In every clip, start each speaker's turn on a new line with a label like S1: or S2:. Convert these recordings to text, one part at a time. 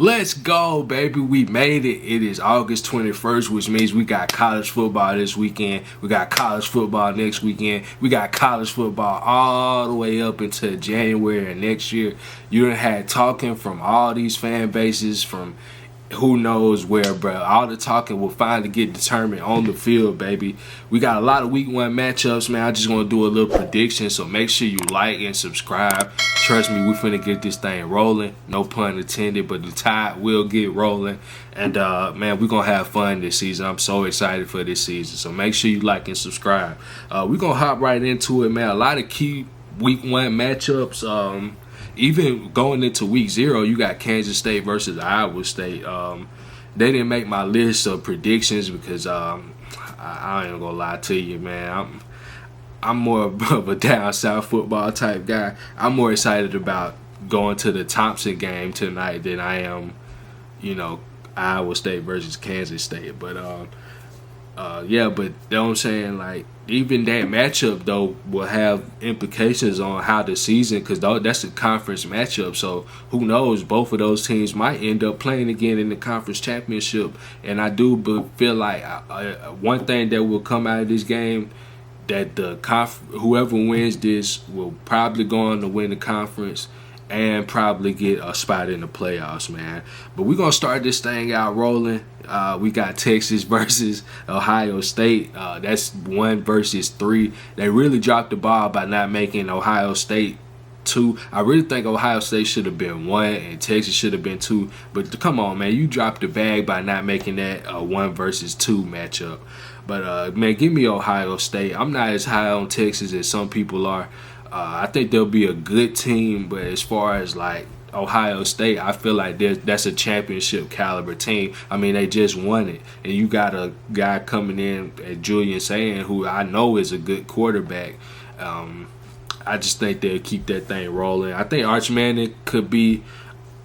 S1: Let's go, baby. We made it. It is August 21st, which means we got college football this weekend. We got college football next weekend. We got college football all the way up into January of next year. You done had talking from all these fan bases from who knows where, bro. All the talking will finally get determined on the field, baby. We got a lot of week one matchups, man. I just want to do a little prediction, so make sure you like and subscribe. Trust me, we finna get this thing rolling. No pun intended, but the tide will get rolling. And, man, we're going to have fun this season. I'm so excited for this season, so make sure you like and subscribe. We're going to hop right into it, man. A lot of key week one matchups. Even going into week 0, you got Kansas State versus Iowa State. They didn't make my list of predictions because I ain't gonna lie to you, man. I'm more of a down south football type guy. I'm more excited about going to the Thompson game tonight than I am, Iowa State versus Kansas State. But yeah, but you know what I'm saying, like, even that matchup though will have implications on how the season, because that's a conference matchup. So who knows? Both of those teams might end up playing again in the conference championship. And I do feel like one thing that will come out of this game, that whoever wins this will probably go on to win the conference and probably get a spot in the playoffs, man. But we're going to start this thing out rolling. We got Texas versus Ohio State. That's 1 versus 3. They really dropped the ball by not making Ohio State 2. I really think Ohio State should have been 1 and Texas should have been 2. But come on, man, you dropped the bag by not making that a 1 versus 2 matchup. But, man, give me Ohio State. I'm not as high on Texas as some people are. I think they'll be a good team, but as far as like Ohio State, I feel like that's a championship caliber team. I mean, they just won it, and you got a guy coming in at Julian Sayin, who I know is a good quarterback. I just think they'll keep that thing rolling. I think Arch Manning could be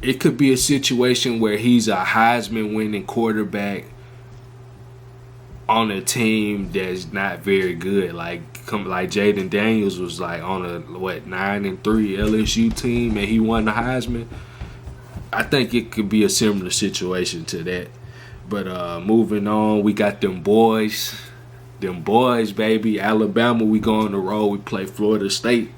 S1: a situation where he's a Heisman winning quarterback on a team that's not very good, like Jaden Daniels was like on a 9-3 LSU team and he won the Heisman. I think it could be a similar situation to that. But moving on, we got them boys, baby. Alabama, we go on the road. We play Florida State.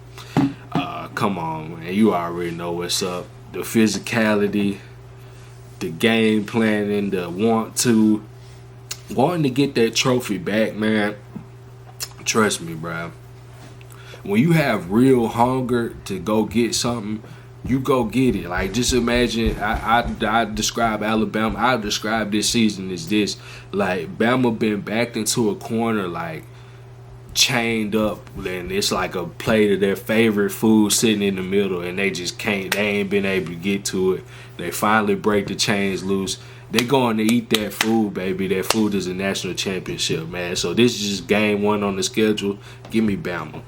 S1: Come on, man, you already know what's up. The physicality, the game planning, the wanting to get that trophy back, man. Trust me, bro. When you have real hunger to go get something, you go get it. Like, just imagine, I describe Alabama, I describe this season as this. Like, Bama been backed into a corner, like, chained up, and it's like a plate of their favorite food sitting in the middle, and they ain't been able to get to it. They finally break the chains loose. They going to eat that food, baby. That food is a national championship, man. So this is just game 1 on the schedule. Give me Bama.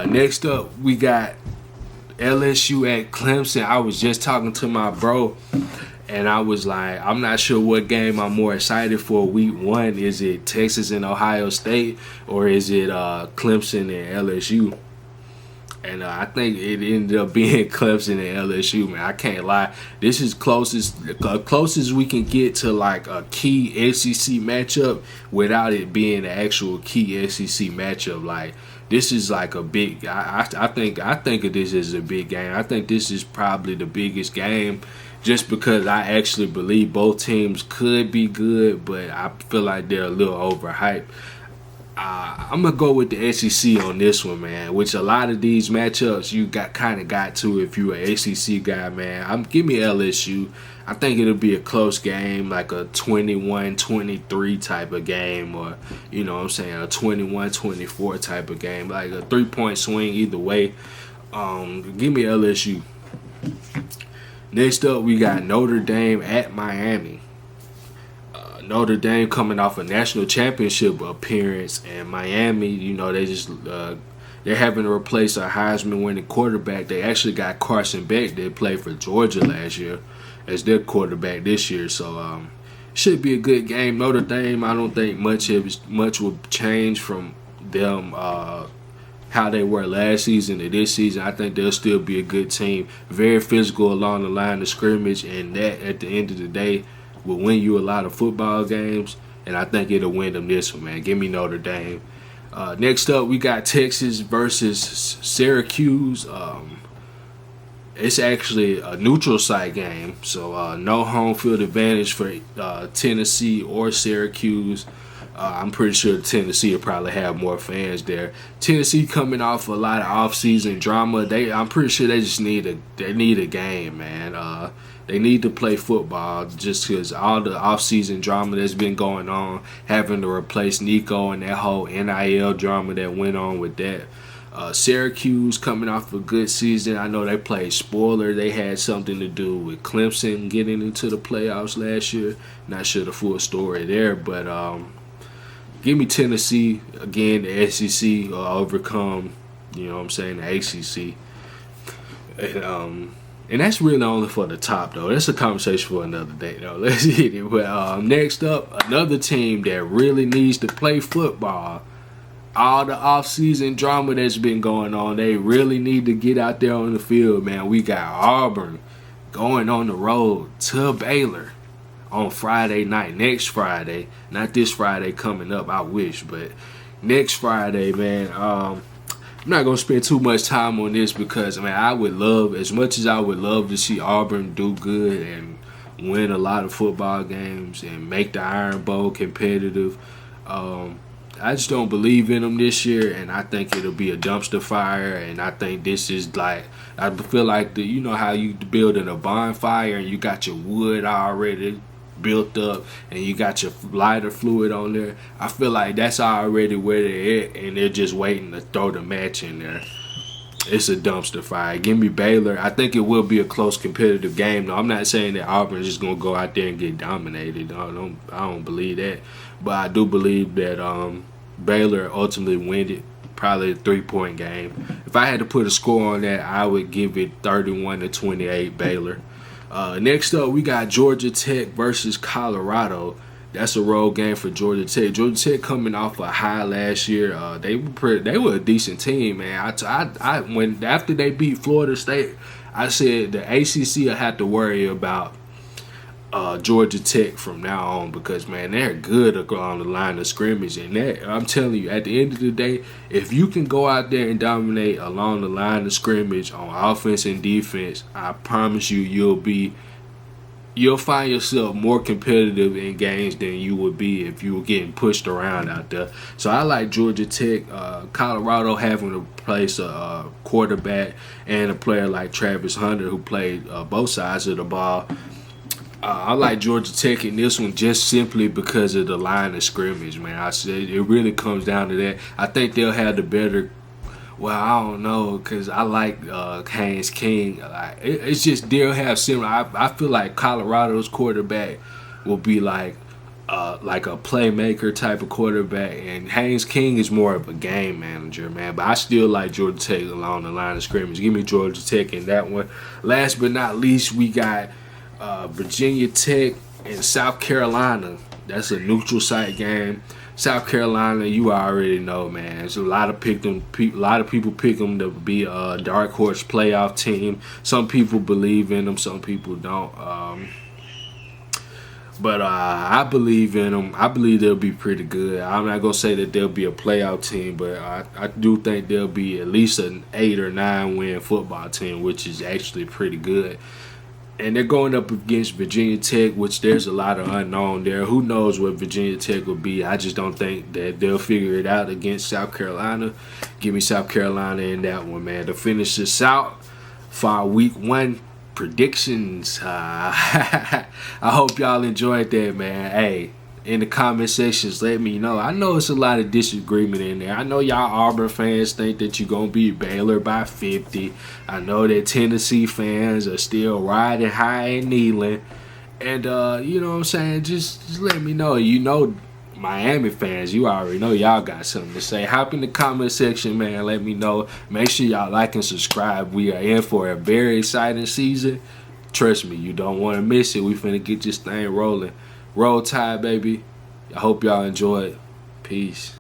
S1: Next up, we got LSU at Clemson. I was just talking to my bro, and I was like, I'm not sure what game I'm more excited for week 1. Is it Texas and Ohio State, or is it Clemson and LSU? And I think it ended up being Clemson and LSU, man. I can't lie. This is closest we can get to like a key SEC matchup without it being an actual key SEC matchup. Like, this is like a big. I think of this as a big game. I think this is probably the biggest game, just because I actually believe both teams could be good, but I feel like they're a little overhyped. I'm gonna go with the SEC on this one, man. Which a lot of these matchups you got to if you're an SEC guy, man. Give me LSU. I think it'll be a close game, like a 21-23 type of game, or a 21-24 type of game, like a 3-point swing either way. Give me LSU. Next up, we got Notre Dame at Miami. Notre Dame coming off a national championship appearance, and Miami, they're having to replace a Heisman winning quarterback. They actually got Carson Beck that played for Georgia last year as their quarterback this year. So should be a good game. Notre Dame, I don't think much will change from them how they were last season to this season, I think they'll still be a good team. Very physical along the line of scrimmage, and that at the end of the day will win you a lot of football games. And I think it'll win them this one, man. Give me Notre Dame. Next up, we got Texas versus Syracuse. It's actually a neutral site game, so no home field advantage for Tennessee or Syracuse. I'm pretty sure Tennessee will probably have more fans there. Tennessee coming off a lot of off-season drama. I'm pretty sure they just need a game, man. They need to play football just because all the off-season drama that's been going on, having to replace Nico and that whole NIL drama that went on with that. Syracuse coming off a good season. I know they played spoiler. They had something to do with Clemson getting into the playoffs last year. Not sure the full story there, but give me Tennessee. Again, the SEC overcome, you know what I'm saying, the ACC. And that's really only for the top, though. That's a conversation for another day, though. Let's hit it. But next up, another team that really needs to play football. All the off-season drama that's been going on, they really need to get out there on the field, man. We got Auburn going on the road to Baylor on Friday night, next Friday. Not this Friday coming up, I wish, but next Friday, man. I'm not going to spend too much time on this because, man, I would love, as much as I would love to see Auburn do good and win a lot of football games and make the Iron Bowl competitive, I just don't believe in them this year, and I think it'll be a dumpster fire. And I think this is like, I feel like you know how you building a bonfire and you got your wood already built up and you got your lighter fluid on there. I feel like that's already where they're at, and they're just waiting to throw the match in there. It's a dumpster fire. Give me Baylor. I think it will be a close competitive game. No, I'm not saying that Auburn is just gonna go out there and get dominated. I don't believe that, but I do believe that Baylor ultimately win it. Probably a 3-point game. If I had to put a score on that, I would give it 31-28 Baylor. Next up, we got Georgia Tech versus Colorado. That's a road game for Georgia Tech. Georgia Tech coming off a high last year. They were a decent team, man. When after they beat Florida State, I said the ACC will have to worry about Georgia Tech from now on because, man, they're good on the line of scrimmage. And I'm telling you, at the end of the day, if you can go out there and dominate along the line of scrimmage on offense and defense, I promise you, you'll find yourself more competitive in games than you would be if you were getting pushed around out there. So I like Georgia Tech. Colorado having to place a quarterback and a player like Travis Hunter who played both sides of the ball. I like Georgia Tech in this one just simply because of the line of scrimmage, man. I said it really comes down to that. I think they'll have the better. Well, I don't know because I like Haynes King. It's just they'll have similar. I feel like Colorado's quarterback will be like a playmaker type of quarterback, and Haynes King is more of a game manager, man. But I still like Georgia Tech along the line of scrimmage. Give me Georgia Tech in that one. Last but not least, we got Virginia Tech and South Carolina. That's a neutral site game. South Carolina, you already know, man. There's a lot of people pick them to be a dark horse playoff team. Some people believe in them, some people don't. But I believe in them. I believe they'll be pretty good. I'm not gonna say that they'll be a playoff team, but I do think they'll be at least an 8 or 9 win football team, which is actually pretty good. And they're going up against Virginia Tech, which there's a lot of unknown there. Who knows what Virginia Tech will be? I just don't think that they'll figure it out against South Carolina. Give me South Carolina in that one, man. To finish this out for our Week 1 predictions. I hope y'all enjoyed that, man. Hey, in the comment sections, let me know. I know it's a lot of disagreement in there. I know y'all Auburn fans think that you're going to beat Baylor by 50. I know that Tennessee fans are still riding high and kneeling. And, you know what I'm saying? Just let me know. You know, Miami fans, you already know y'all got something to say. Hop in the comment section, man. Let me know. Make sure y'all like and subscribe. We are in for a very exciting season. Trust me, you don't want to miss it. We finna get this thing rolling. Roll Tide, baby. I hope y'all enjoy it. Peace.